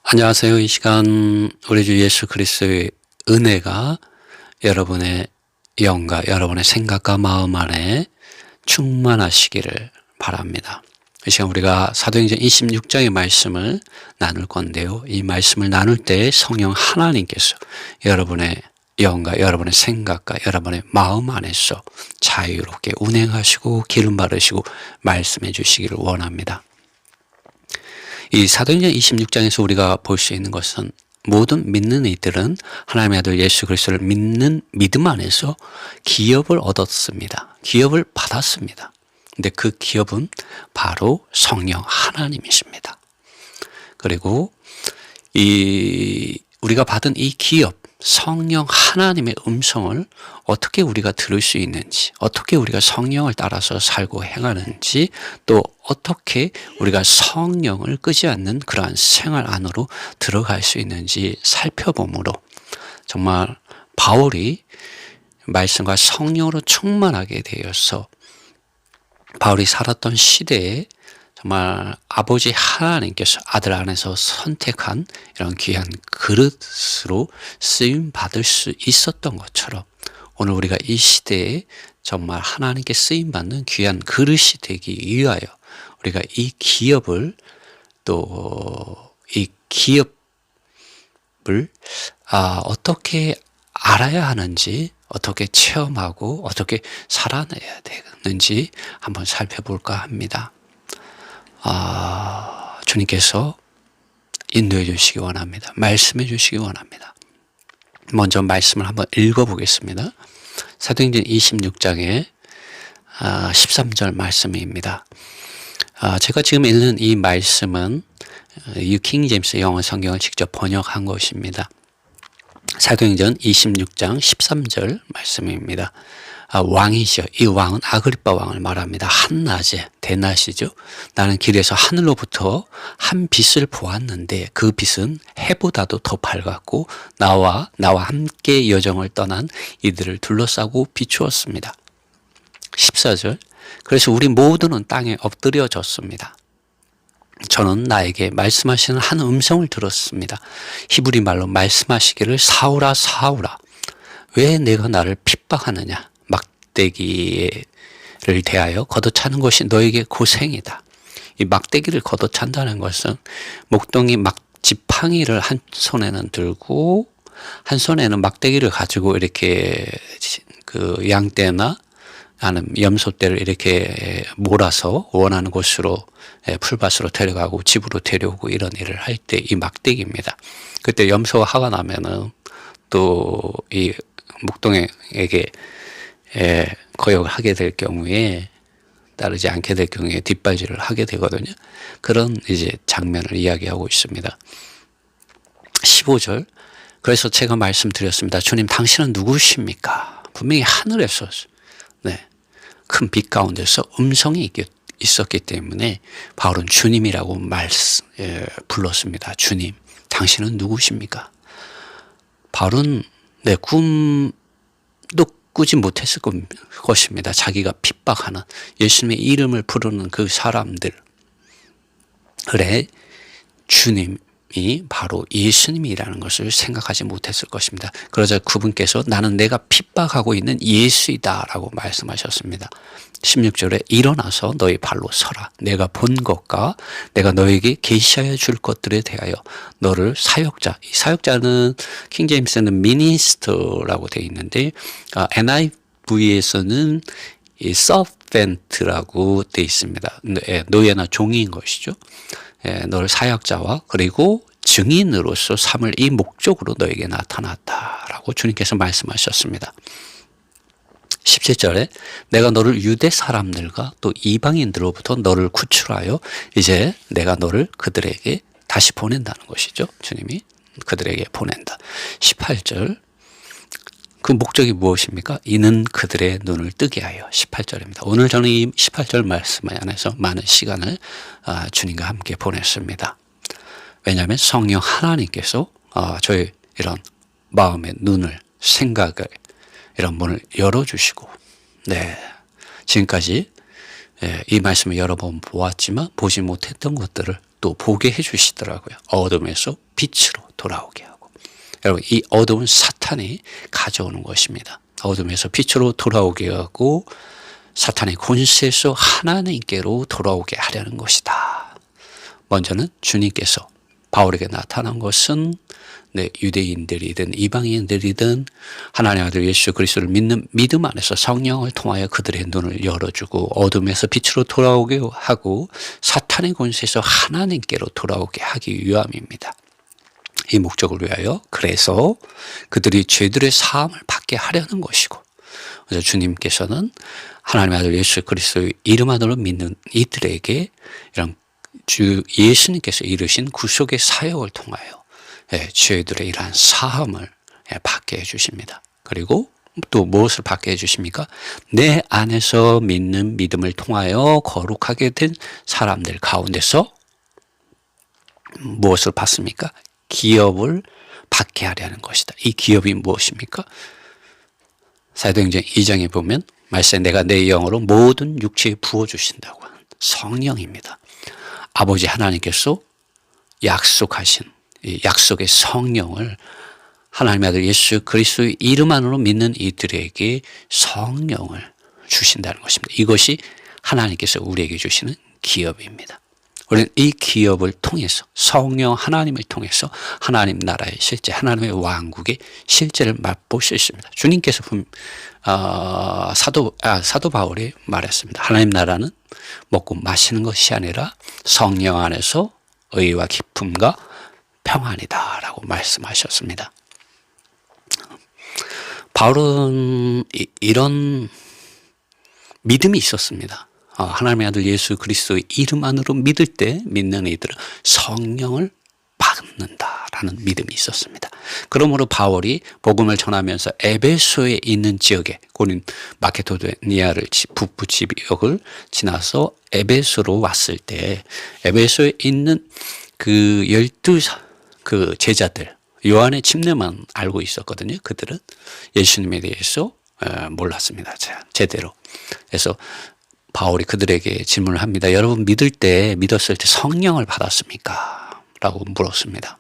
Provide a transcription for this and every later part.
안녕하세요. 이 시간 우리 주 예수 그리스도의 은혜가 여러분의 영과 여러분의 생각과 마음 안에 충만하시기를 바랍니다. 이 시간 우리가 사도행전 26장의 말씀을 나눌 건데요. 이 말씀을 나눌 때 성령 하나님께서 여러분의 영과 여러분의 생각과 여러분의 마음 안에서 자유롭게 운행하시고 기름 바르시고 말씀해 주시기를 원합니다. 이 사도행전 26장에서 우리가 볼 수 있는 것은 모든 믿는 이들은 하나님의 아들 예수 그리스도를 믿는 믿음 안에서 기업을 얻었습니다. 기업을 받았습니다. 근데 그 기업은 바로 성령 하나님이십니다. 그리고 우리가 받은 이 기업, 성령 하나님의 음성을 어떻게 우리가 들을 수 있는지, 어떻게 우리가 성령을 따라서 살고 행하는지, 또 어떻게 우리가 성령을 끄지 않는 그러한 생활 안으로 들어갈 수 있는지 살펴보므로 정말 바울이 말씀과 성령으로 충만하게 되어서 바울이 살았던 시대에 정말 아버지 하나님께서 아들 안에서 선택한 이런 귀한 그릇으로 쓰임 받을 수 있었던 것처럼 오늘 우리가 이 시대에 정말 하나님께 쓰임 받는 귀한 그릇이 되기 위하여 우리가 이 기업을 어떻게 알아야 하는지, 어떻게 체험하고 어떻게 살아내야 되는지 한번 살펴볼까 합니다. 주님께서 인도해 주시기 원합니다. 말씀해 주시기 원합니다. 먼저 말씀을 한번 읽어보겠습니다. 사도행전 26장의 13절 말씀입니다. 제가 지금 읽는 이 말씀은 뉴 킹 제임스 영어 성경을 직접 번역한 것입니다. 사도행전 26장 13절 말씀입니다. 왕이죠. 이 왕은 아그리빠 왕을 말합니다. 한낮에, 대낮이죠. 나는 길에서 하늘로부터 한 빛을 보았는데 그 빛은 해보다도 더 밝았고 나와 함께 여정을 떠난 이들을 둘러싸고 비추었습니다. 14절. 그래서 우리 모두는 땅에 엎드려졌습니다. 저는 나에게 말씀하시는 한 음성을 들었습니다. 히브리 말로 말씀하시기를 사울아 사울아 왜 내가 나를 핍박하느냐. 막대기를 대하여 걷어차는 것이 너에게 고생이다. 이 막대기를 걷어찬다는 것은 목동이 지팡이를 한 손에는 들고 한 손에는 막대기를 가지고 이렇게 그 양떼나 아니면 염소떼를 이렇게 몰아서 원하는 곳으로 풀밭으로 데려가고 집으로 데려오고 이런 일을 할 때 이 막대기입니다. 그때 염소가 화가 나면은 또 이 목동에게 거역을 하게 될 경우에 따르지 않게 될 경우에 뒷발질을 하게 되거든요. 그런 이제 장면을 이야기하고 있습니다. 15절. 그래서 제가 말씀드렸습니다. 주님 당신은 누구십니까? 분명히 하늘에서 큰 빛 가운데서 음성이 있었기 때문에 바울은 주님이라고 불렀습니다. 주님, 당신은 누구십니까? 바울은 꿈도 꾸지 못했을 것입니다. 자기가 핍박하는 예수님의 이름을 부르는 그 사람들. 그래, 주님이 바로 예수님이라는 것을 생각하지 못했을 것입니다. 그러자 그분께서 나는 내가 핍박하고 있는 예수이다 라고 말씀하셨습니다. 16절에 일어나서 너희 발로 서라. 내가 본 것과 내가 너에게 계시하여 줄 것들에 대하여 너를 사역자. 이 사역자는 킹제임스는 미니스터라고 되어 있는데 NIV에서는 이 서벤트라고 되어 있습니다. 노예나 종인 것이죠. 너를 사역자와 그리고 증인으로서 삼을 이 목적으로 너에게 나타났다라고 주님께서 말씀하셨습니다. 17절에 내가 너를 유대 사람들과 또 이방인들로부터 너를 구출하여 이제 내가 너를 그들에게 다시 보낸다는 것이죠. 주님이 그들에게 보낸다. 18절. 그 목적이 무엇입니까? 이는 그들의 눈을 뜨게 하여. 18절입니다. 오늘 저는 이 18절 말씀 안에서 많은 시간을 주님과 함께 보냈습니다. 왜냐하면 성령 하나님께서 저의 이런 마음의 눈을, 생각을, 이런 문을 열어주시고, 지금까지 이 말씀을 여러 번 보았지만 보지 못했던 것들을 또 보게 해주시더라고요. 어둠에서 빛으로 돌아오게 하고. 여러분, 이 어둠은 사탄이 가져오는 것입니다. 어둠에서 빛으로 돌아오게 하고 사탄의 권세에서 하나님께로 돌아오게 하려는 것이다. 먼저는 주님께서 바울에게 나타난 것은 유대인들이든 이방인들이든 하나님의 아들 예수 그리스도를 믿는 믿음 안에서 성령을 통하여 그들의 눈을 열어주고 어둠에서 빛으로 돌아오게 하고 사탄의 권세에서 하나님께로 돌아오게 하기 위함입니다. 이 목적을 위하여 그래서 그들이 죄들의 사함을 받게 하려는 것이고, 그래서 주님께서는 하나님의 아들 예수 그리스도의 이름 안으로 믿는 이들에게 이런 주 예수님께서 이루신 구속의 사역을 통하여 죄들의 이러한 사함을 받게 해주십니다. 그리고 또 무엇을 받게 해주십니까? 내 안에서 믿는 믿음을 통하여 거룩하게 된 사람들 가운데서 무엇을 받습니까? 기업을 받게 하려는 것이다. 이 기업이 무엇입니까? 사도행전 2장에 보면 말세 내가 내 영으로 모든 육체에 부어주신다고 하는 성령입니다. 아버지 하나님께서 약속하신 이 약속의 성령을 하나님의 아들 예수 그리스도의 이름 안으로 믿는 이들에게 성령을 주신다는 것입니다. 이것이 하나님께서 우리에게 주시는 기업입니다. 우리는 이 기업을 통해서 성령 하나님을 통해서 하나님 나라의 실제 하나님의 왕국의 실제를 맛볼 수 있습니다. 주님께서 사도 바울이 말했습니다. 하나님 나라는 먹고 마시는 것이 아니라 성령 안에서 의와 기쁨과 평안이다 라고 말씀하셨습니다. 바울은 이런 믿음이 있었습니다. 하나님의 아들 예수 그리스도의 이름 안으로 믿을 때 믿는 이들은 성령을 받는다라는 믿음이 있었습니다. 그러므로 바울이 복음을 전하면서 에베소에 있는 지역에 고린 마케도니아를 북부 지역을 지나서 에베소로 왔을 때 에베소에 있는 그 12 제자들 요한의 침례만 알고 있었거든요. 그들은 예수님에 대해서 몰랐습니다. 제대로. 그래서 바울이 그들에게 질문을 합니다. 여러분 믿었을 때 성령을 받았습니까? 라고 물었습니다.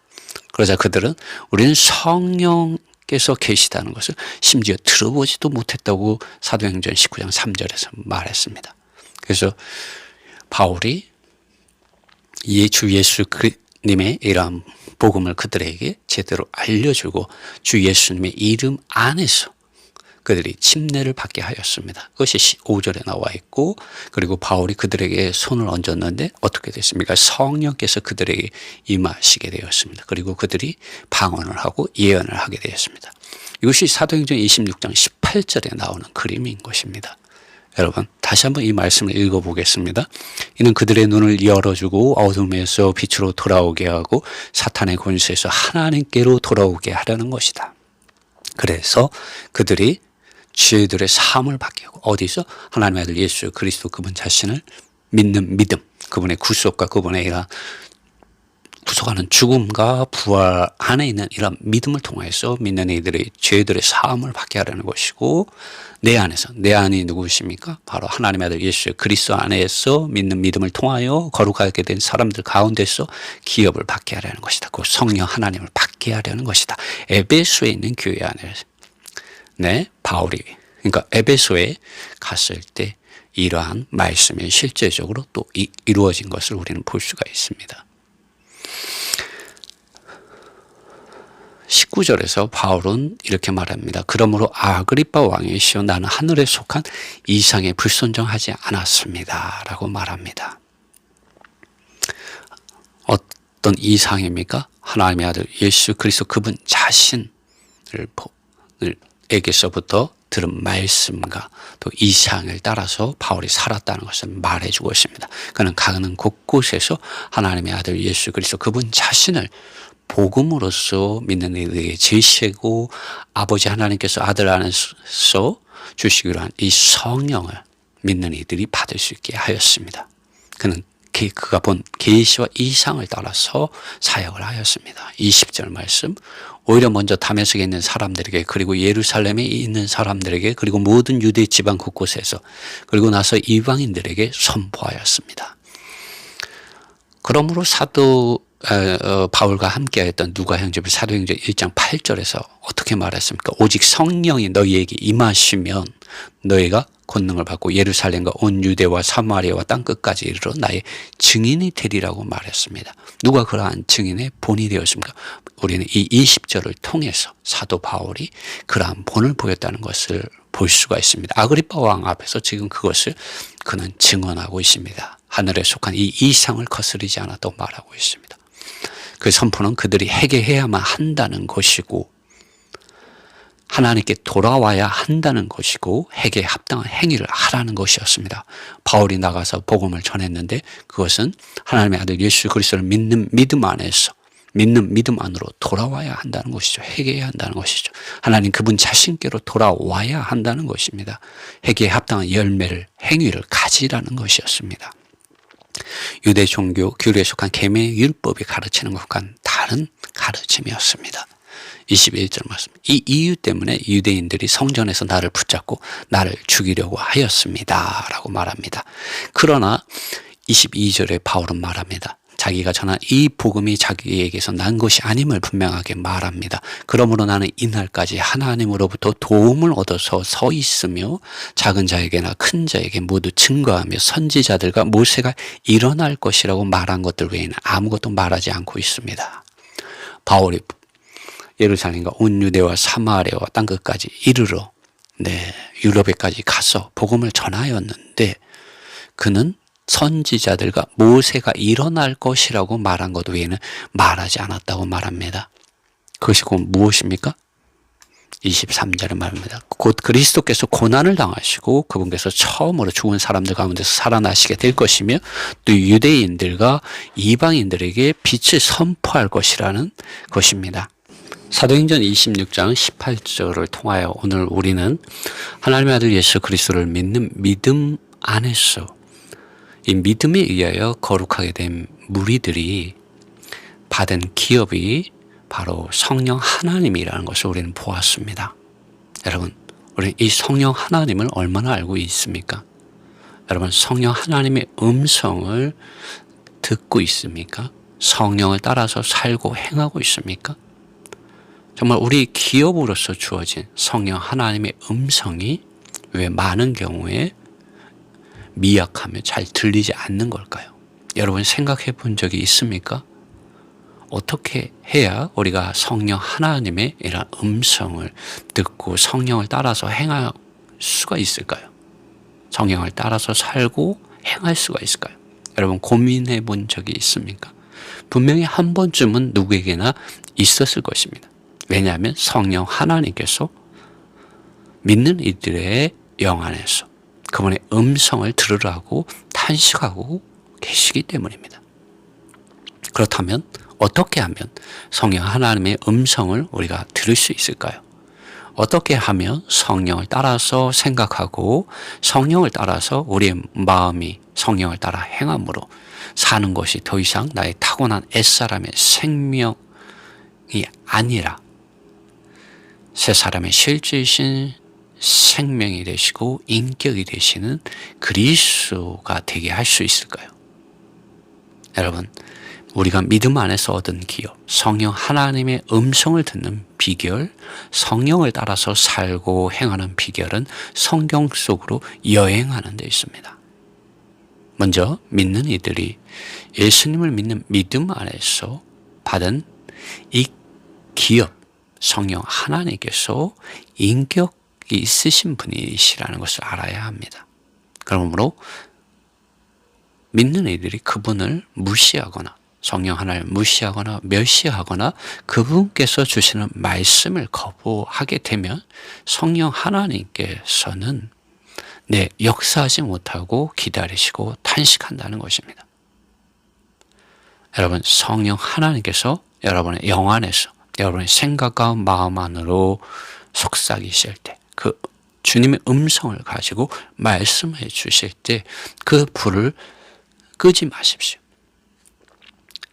그러자 그들은 우리는 성령께서 계시다는 것을 심지어 들어보지도 못했다고 사도행전 19장 3절에서 말했습니다. 그래서 바울이 주 예수님의 이러한 복음을 그들에게 제대로 알려주고 주 예수님의 이름 안에서 그들이 침례를 받게 하였습니다. 그것이 5절에 나와 있고, 그리고 바울이 그들에게 손을 얹었는데 어떻게 됐습니까? 성령께서 그들에게 임하시게 되었습니다. 그리고 그들이 방언을 하고 예언을 하게 되었습니다. 이것이 사도행전 26장 18절에 나오는 그림인 것입니다. 여러분 다시 한번 이 말씀을 읽어보겠습니다. 이는 그들의 눈을 열어주고 어둠에서 빛으로 돌아오게 하고 사탄의 권세에서 하나님께로 돌아오게 하려는 것이다. 그래서 그들이 죄들의 사함을 받게 하고 어디서? 하나님의 아들 예수 그리스도 그분 자신을 믿는 믿음, 그분의 구속과 그분의 이런 구속하는 죽음과 부활 안에 있는 이런 믿음을 통해서 믿는 이들의 죄들의 사함을 받게 하려는 것이고, 내 안에서, 내 안이 누구십니까? 바로 하나님의 아들 예수 그리스도 안에서 믿는 믿음을 통하여 거룩하게 된 사람들 가운데서 기업을 받게 하려는 것이다. 그 성령 하나님을 받게 하려는 것이다. 에베소에 있는 교회 안에서 바울이 그러니까 에베소에 갔을 때 이러한 말씀이 실제적으로 또 이루어진 것을 우리는 볼 수가 있습니다. 19절에서 바울은 이렇게 말합니다. 그러므로 아그리빠 왕이시여 나는 하늘에 속한 이상에 불순종하지 않았습니다 라고 말합니다. 어떤 이상입니까? 하나님의 아들 예수 그리스도 그분 자신을 에게서부터 들은 말씀과 또 이상을 따라서 바울이 살았다는 것을 말해주고 있습니다. 그는 가는 곳곳에서 하나님의 아들 예수 그리스도 그분 자신을 복음으로써 믿는 이들에게 제시하고 아버지 하나님께서 아들 안에서 주시기로 한 이 성령을 믿는 이들이 받을 수 있게 하였습니다. 그는 그가 본 계시와 이상을 따라서 사역을 하였습니다. 20절 말씀, 오히려 먼저 다메섹에 있는 사람들에게 그리고 예루살렘에 있는 사람들에게 그리고 모든 유대 지방 곳곳에서 그리고 나서 이방인들에게 선포하였습니다. 그러므로 사도 바울과 함께했던 누가행전 사도행전 1장 8절에서 어떻게 말했습니까? 오직 성령이 너희에게 임하시면 너희가 권능을 받고 예루살렘과 온 유대와 사마리아와 땅끝까지 이르러 나의 증인이 되리라고 말했습니다. 누가 그러한 증인의 본이 되었습니까? 우리는 이 20절을 통해서 사도 바울이 그러한 본을 보였다는 것을 볼 수가 있습니다. 아그리파 왕 앞에서 지금 그것을 그는 증언하고 있습니다. 하늘에 속한 이 이상을 거스르지 않았다고 말하고 있습니다. 그 선포는 그들이 회개해야만 한다는 것이고 하나님께 돌아와야 한다는 것이고 회개에 합당한 행위를 하라는 것이었습니다. 바울이 나가서 복음을 전했는데 그것은 하나님의 아들 예수 그리스도를 믿는 믿음 안에서 믿는 믿음 안으로 돌아와야 한다는 것이죠. 회개해야 한다는 것이죠. 하나님 그분 자신께로 돌아와야 한다는 것입니다. 회개에 합당한 열매를 행위를 가지라는 것이었습니다. 유대 종교 규례에 속한 계명의 율법이 가르치는 것과는 다른 가르침이었습니다. 21절 말씀. 이 이유 때문에 유대인들이 성전에서 나를 붙잡고 나를 죽이려고 하였습니다. 라고 말합니다. 그러나 22절에 바울은 말합니다. 자기가 전한 이 복음이 자기에게서 난 것이 아님을 분명하게 말합니다. 그러므로 나는 이날까지 하나님으로부터 도움을 얻어서 서 있으며 작은 자에게나 큰 자에게 모두 증거하며 선지자들과 모세가 일어날 것이라고 말한 것들 외에는 아무것도 말하지 않고 있습니다. 바울이 예루살렘과 온 유대와 사마리아와 땅끝까지 이르러 유럽에까지 가서 복음을 전하였는데 그는 선지자들과 모세가 일어날 것이라고 말한 것 외에는 말하지 않았다고 말합니다. 그것이 곧 무엇입니까? 23절에 말합니다. 곧 그리스도께서 고난을 당하시고 그분께서 처음으로 죽은 사람들 가운데서 살아나시게 될 것이며 또 유대인들과 이방인들에게 빛을 선포할 것이라는 것입니다. 사도행전 26장 18절을 통하여 오늘 우리는 하나님의 아들 예수 그리스도를 믿는 믿음 안에서 이 믿음에 의하여 거룩하게 된 무리들이 받은 기업이 바로 성령 하나님이라는 것을 우리는 보았습니다. 여러분, 우리는 이 성령 하나님을 얼마나 알고 있습니까? 여러분, 성령 하나님의 음성을 듣고 있습니까? 성령을 따라서 살고 행하고 있습니까? 정말 우리 기업으로서 주어진 성령 하나님의 음성이 왜 많은 경우에 미약하며 잘 들리지 않는 걸까요? 여러분 생각해 본 적이 있습니까? 어떻게 해야 우리가 성령 하나님의 이런 음성을 듣고 성령을 따라서 행할 수가 있을까요? 성령을 따라서 살고 행할 수가 있을까요? 여러분 고민해 본 적이 있습니까? 분명히 한 번쯤은 누구에게나 있었을 것입니다. 왜냐하면 성령 하나님께서 믿는 이들의 영 안에서 그분의 음성을 들으라고 탄식하고 계시기 때문입니다. 그렇다면 어떻게 하면 성령 하나님의 음성을 우리가 들을 수 있을까요? 어떻게 하면 성령을 따라서 생각하고 성령을 따라서 우리의 마음이 성령을 따라 행함으로 사는 것이 더 이상 나의 타고난 옛사람의 생명이 아니라 새 사람의 실제이신 생명이 되시고 인격이 되시는 그리스도가 되게 할 수 있을까요? 여러분, 우리가 믿음 안에서 얻은 기업, 성령 하나님의 음성을 듣는 비결, 성령을 따라서 살고 행하는 비결은 성경 속으로 여행하는 데 있습니다. 먼저 믿는 이들이 예수님을 믿는 믿음 안에서 받은 이 기업, 성령 하나님께서 인격이 있으신 분이시라는 것을 알아야 합니다. 그러므로 믿는 이들이 그분을 무시하거나 성령 하나님을 무시하거나 멸시하거나 그분께서 주시는 말씀을 거부하게 되면 성령 하나님께서는 역사하지 못하고 기다리시고 탄식한다는 것입니다. 여러분, 성령 하나님께서 여러분의 영 안에서 여러분의 생각과 마음 안으로 속삭이실 때 그 주님의 음성을 가지고 말씀해 주실 때 그 불을 끄지 마십시오.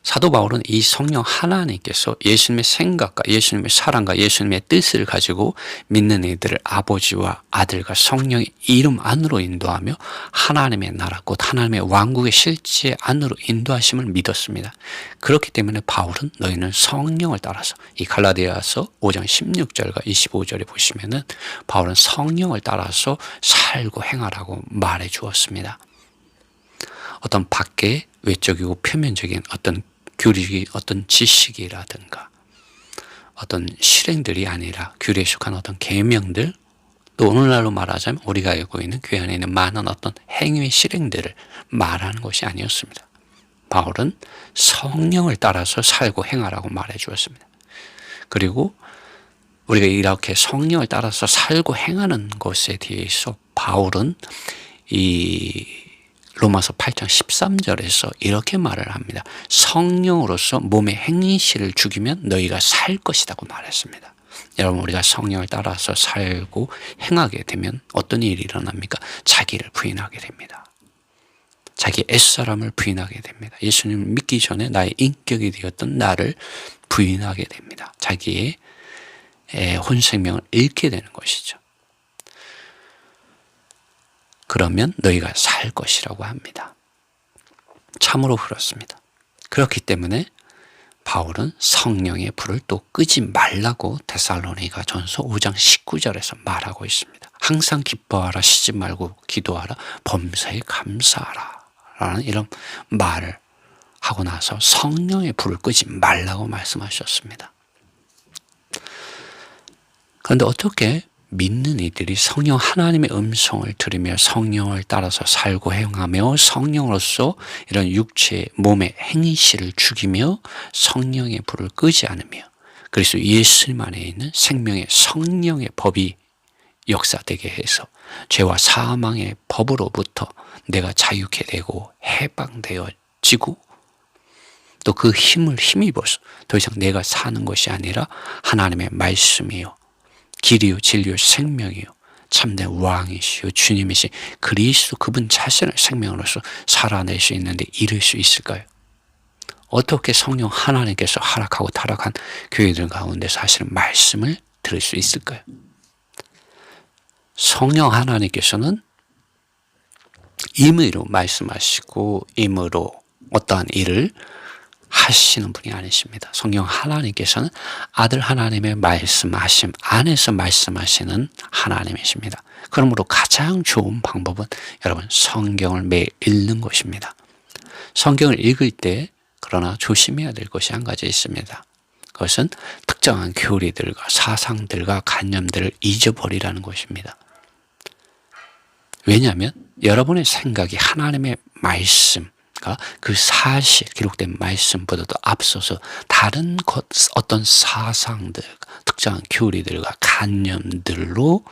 사도 바울은 이 성령 하나님께서 예수님의 생각과 예수님의 사랑과 예수님의 뜻을 가지고 믿는 이들을 아버지와 아들과 성령의 이름 안으로 인도하며 하나님의 나라 곧 하나님의 왕국의 실제 안으로 인도하심을 믿었습니다. 그렇기 때문에 바울은 너희는 성령을 따라서 이 갈라디아서 5장 16절과 25절에 보시면은 바울은 성령을 따라서 살고 행하라고 말해 주었습니다. 어떤 밖에 외적이고 표면적인 어떤 교리, 어떤 지식이라든가 어떤 실행들이 아니라 규례에 속한 어떤 계명들, 또 오늘날로 말하자면 우리가 알고 있는 교회 안에 있는 많은 어떤 행위 실행들을 말하는 것이 아니었습니다. 바울은 성령을 따라서 살고 행하라고 말해 주었습니다. 그리고 우리가 이렇게 성령을 따라서 살고 행하는 것에 대해서 바울은 이 로마서 8장 13절에서 이렇게 말을 합니다. 성령으로서 몸의 행실을 죽이면 너희가 살 것이라고 말했습니다. 여러분, 우리가 성령을 따라서 살고 행하게 되면 어떤 일이 일어납니까? 자기를 부인하게 됩니다. 자기 옛사람을 부인하게 됩니다. 예수님을 믿기 전에 나의 인격이 되었던 나를 부인하게 됩니다. 자기의 혼생명을 잃게 되는 것이죠. 그러면 너희가 살 것이라고 합니다. 참으로 그렇습니다. 그렇기 때문에 바울은 성령의 불을 또 끄지 말라고 데살로니가 전서 5장 19절에서 말하고 있습니다. 항상 기뻐하라, 쉬지 말고 기도하라, 범사에 감사하라 라는 이런 말을 하고 나서 성령의 불을 끄지 말라고 말씀하셨습니다. 그런데 어떻게 믿는 이들이 성령 하나님의 음성을 들으며 성령을 따라서 살고 행하며 성령으로서 이런 육체의 몸의 행실을 죽이며 성령의 불을 끄지 않으며 그리스도 예수님 안에 있는 생명의 성령의 법이 역사되게 해서 죄와 사망의 법으로부터 내가 자유케 되고 해방되어지고 또 그 힘을 힘입어서 더 이상 내가 사는 것이 아니라 하나님의 말씀이요 길이요 진리요 생명이요 참된 왕이시요 주님이신 그리스도 그분 자신을 생명으로서 살아낼 수 있는데 이룰 수 있을까요? 어떻게 성령 하나님께서 하락하고 타락한 교회들 가운데 사실은 말씀을 들을 수 있을까요? 성령 하나님께서는 임의로 말씀하시고 임의로 어떠한 일을 하시는 분이 아니십니다. 성령 하나님께서는 아들 하나님의 말씀하심 안에서 말씀하시는 하나님이십니다. 그러므로 가장 좋은 방법은 여러분 성경을 매일 읽는 것입니다. 성경을 읽을 때 그러나 조심해야 될 것이 한 가지 있습니다. 그것은 특정한 교리들과 사상들과 관념들을 잊어버리라는 것입니다. 왜냐하면 여러분의 생각이 하나님의 말씀 그 사실 기록된 말씀보다도 앞서서 다른 어떤 사상들, 특정한 교리들과 관념들로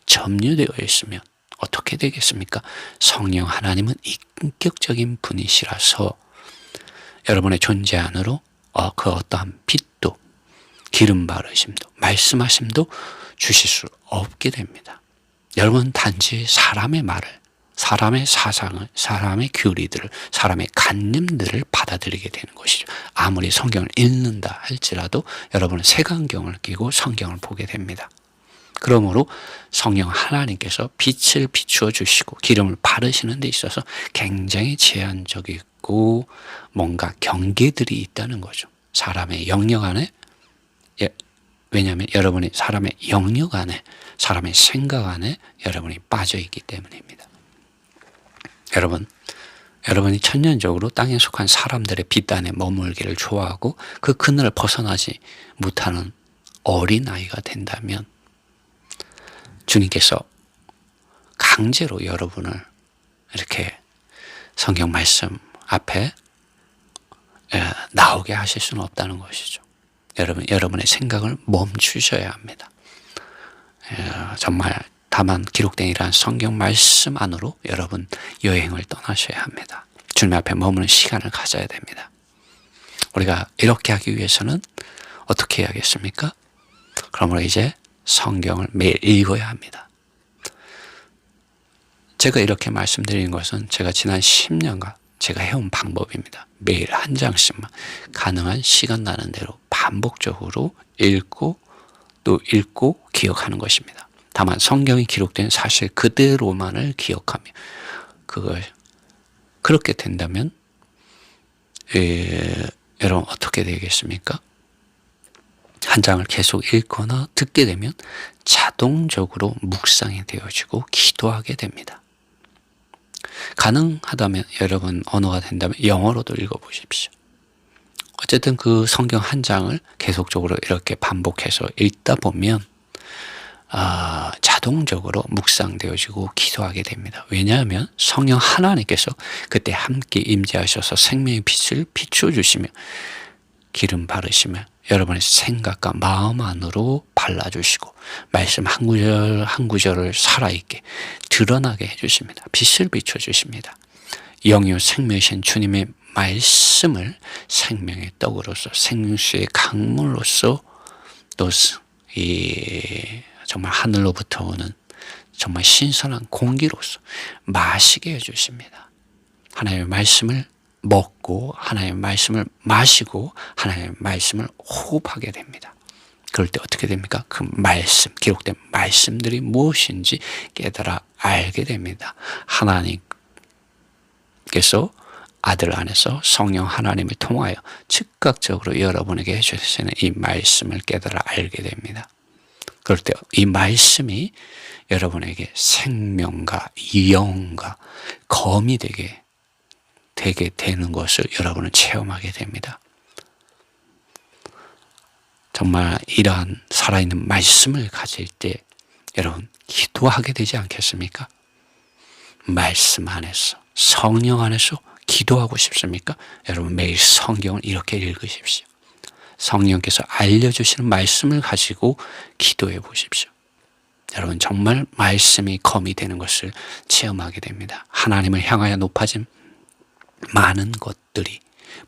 점유되어 있으면 어떻게 되겠습니까? 성령 하나님은 인격적인 분이시라서 여러분의 존재 안으로 그 어떠한 빛도 기름 바르심도 말씀하심도 주실 수 없게 됩니다. 여러분 단지 사람의 말을 사람의 사상을, 사람의 교리들을, 사람의 관념들을 받아들이게 되는 것이죠. 아무리 성경을 읽는다 할지라도 여러분은 색안경을 끼고 성경을 보게 됩니다. 그러므로 성령 하나님께서 빛을 비추어 주시고 기름을 바르시는 데 있어서 굉장히 제한적이고 뭔가 경계들이 있다는 거죠. 사람의 영역 안에, 왜냐하면 여러분이 사람의 영역 안에, 사람의 생각 안에 여러분이 빠져 있기 때문입니다. 여러분이 천년적으로 땅에 속한 사람들의 빛 안에 머물기를 좋아하고 그 그늘을 벗어나지 못하는 어린아이가 된다면 주님께서 강제로 여러분을 이렇게 성경 말씀 앞에 나오게 하실 수는 없다는 것이죠. 여러분의 생각을 멈추셔야 합니다. 정말 다만 기록된 이러한 성경 말씀 안으로 여러분 여행을 떠나셔야 합니다. 주님 앞에 머무는 시간을 가져야 됩니다. 우리가 이렇게 하기 위해서는 어떻게 해야겠습니까? 그러므로 이제 성경을 매일 읽어야 합니다. 제가 이렇게 말씀드리는 것은 제가 지난 10년간 제가 해온 방법입니다. 매일 한 장씩만 가능한 시간 나는 대로 반복적으로 읽고 또 읽고 기억하는 것입니다. 다만 성경에 기록된 사실 그대로만을 기억하며 그걸 그렇게 된다면 여러분 어떻게 되겠습니까? 한 장을 계속 읽거나 듣게 되면 자동적으로 묵상이 되어지고 기도하게 됩니다. 가능하다면 여러분 언어가 된다면 영어로도 읽어보십시오. 어쨌든 그 성경 한 장을 계속적으로 이렇게 반복해서 읽다 보면 자동적으로 묵상되어지고 기도하게 됩니다. 왜냐하면 성령 하나님께서 그때 함께 임재하셔서 생명의 빛을 비춰주시며 기름 바르시며 여러분의 생각과 마음 안으로 발라주시고 말씀 한 구절 한 구절을 살아있게 드러나게 해주십니다. 빛을 비춰주십니다. 영이요 생명이신 주님의 말씀을 생명의 떡으로서 생수의 강물로서 또 정말 하늘로부터 오는 정말 신선한 공기로서 마시게 해주십니다. 하나님의 말씀을 먹고 하나님의 말씀을 마시고 하나님의 말씀을 호흡하게 됩니다. 그럴 때 어떻게 됩니까? 그 말씀, 기록된 말씀들이 무엇인지 깨달아 알게 됩니다. 하나님께서 아들 안에서 성령 하나님을 통하여 즉각적으로 여러분에게 해주시는 이 말씀을 깨달아 알게 됩니다. 그럴 때 이 말씀이 여러분에게 생명과 영과 검이 되게 되는 것을 여러분은 체험하게 됩니다. 정말 이러한 살아있는 말씀을 가질 때 여러분 기도하게 되지 않겠습니까? 말씀 안에서 성령 안에서 기도하고 싶습니까? 여러분 매일 성경을 이렇게 읽으십시오. 성령께서 알려주시는 말씀을 가지고 기도해 보십시오. 여러분 정말 말씀이 검이 되는 것을 체험하게 됩니다. 하나님을 향하여 높아진 많은 것들이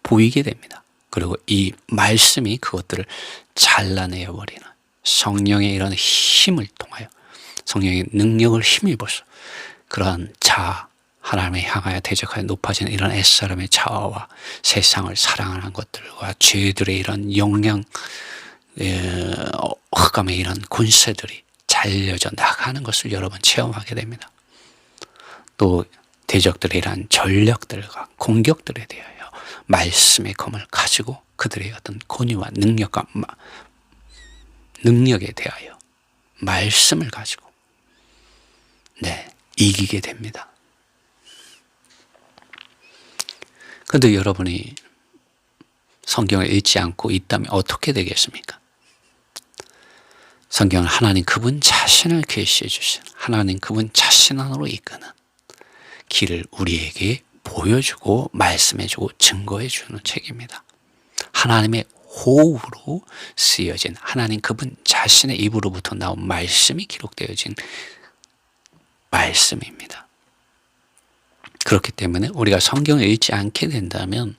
보이게 됩니다. 그리고 이 말씀이 그것들을 잘라내어버리는 성령의 이런 힘을 통하여 성령의 능력을 힘입어서 그러한 하나님을 향하여 대적하여 높아지는 이런 옛사람의 자아와 세상을 사랑하는 것들과 죄들의 이런 흑암의 이런 권세들이 잘려져 나가는 것을 여러분 체험하게 됩니다. 또 대적들의 이러한 전력들과 공격들에 대하여 말씀의 검을 가지고 그들의 어떤 권위와 능력에 대하여 말씀을 가지고 이기게 됩니다. 그런데 여러분이 성경을 읽지 않고 있다면 어떻게 되겠습니까? 성경은 하나님 그분 자신을 계시해 주신 하나님 그분 자신 안으로 이끄는 길을 우리에게 보여주고 말씀해주고 증거해주는 책입니다. 하나님의 호흡으로 쓰여진 하나님 그분 자신의 입으로부터 나온 말씀이 기록되어진 말씀입니다. 그렇기 때문에 우리가 성경을 읽지 않게 된다면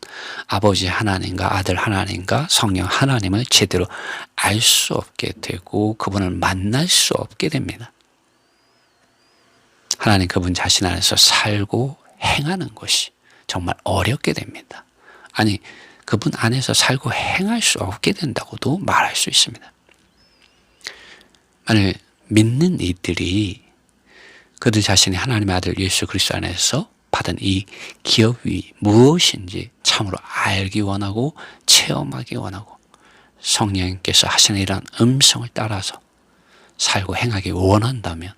아버지 하나님과 아들 하나님과 성령 하나님을 제대로 알 수 없게 되고 그분을 만날 수 없게 됩니다. 하나님 그분 자신 안에서 살고 행하는 것이 정말 어렵게 됩니다. 아니 그분 안에서 살고 행할 수 없게 된다고도 말할 수 있습니다. 만약 믿는 이들이 그들 자신이 하나님의 아들 예수 그리스도 안에서 받은 이 기업이 무엇인지 참으로 알기 원하고 체험하기 원하고 성령님께서 하시는 이러한 음성을 따라서 살고 행하기 원한다면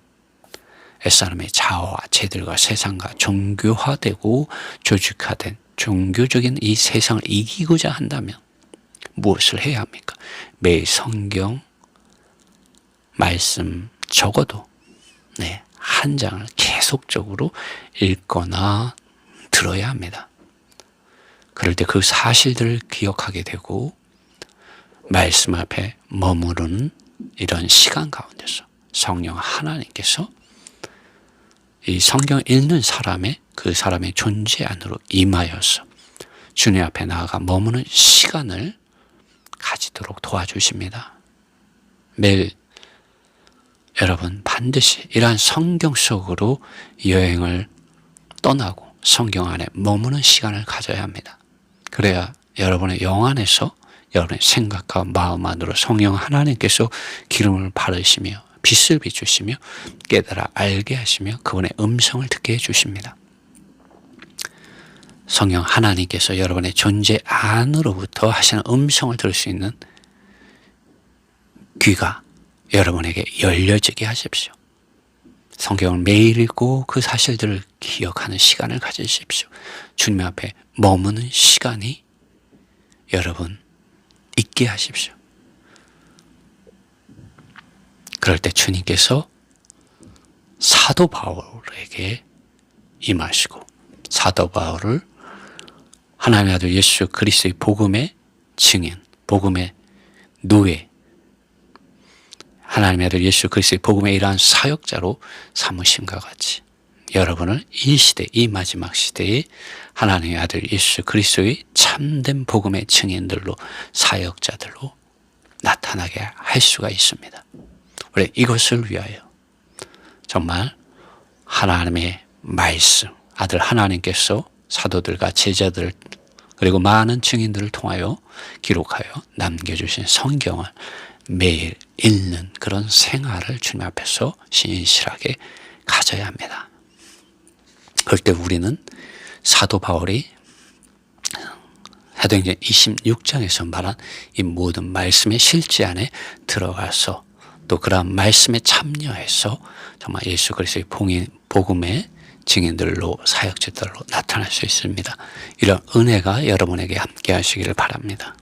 옛사람의 자아와 죄들과 세상과 종교화되고 조직화된 종교적인 이 세상을 이기고자 한다면 무엇을 해야 합니까? 매일 성경 말씀 적어도 한 장을 계속적으로 읽거나 들어야 합니다. 그럴 때 그 사실들을 기억하게 되고 말씀 앞에 머무르는 이런 시간 가운데서 성령 하나님께서 이 성경 읽는 그 사람의 존재 안으로 임하여서 주님 앞에 나아가 머무는 시간을 가지도록 도와주십니다. 매일 여러분 반드시 이러한 성경 속으로 여행을 떠나고 성경 안에 머무는 시간을 가져야 합니다. 그래야 여러분의 영 안에서 여러분의 생각과 마음 안으로 성령 하나님께서 기름을 바르시며 빛을 비추시며 깨달아 알게 하시며 그분의 음성을 듣게 해주십니다. 성령 하나님께서 여러분의 존재 안으로부터 하시는 음성을 들을 수 있는 귀가 여러분에게 열려지게 하십시오. 성경을 매일 읽고 그 사실들을 기억하는 시간을 가지십시오. 주님 앞에 머무는 시간이 여러분 있게 하십시오. 그럴 때 주님께서 사도 바울에게 임하시고 사도 바울을 하나님의 아들 예수 그리스도의 복음의 증인, 복음의 노예, 하나님의 아들 예수 그리스도의 복음의 이러한 사역자로 삼으심과 같이 여러분을 이 시대, 이 마지막 시대에 하나님의 아들 예수 그리스도의 참된 복음의 증인들로, 사역자들로 나타나게 할 수가 있습니다. 우리 이것을 위하여 정말 하나님의 말씀, 아들 하나님께서 사도들과 제자들 그리고 많은 증인들을 통하여 기록하여 남겨주신 성경을 매일 읽는 그런 생활을 주님 앞에서 신실하게 가져야 합니다. 그럴 때 우리는 사도 바울이 사도행전 26장에서 말한 이 모든 말씀의 실제 안에 들어가서 또 그러한 말씀에 참여해서 정말 예수 그리스도의 복음의 증인들로, 사역자들로 나타날 수 있습니다. 이런 은혜가 여러분에게 함께 하시기를 바랍니다.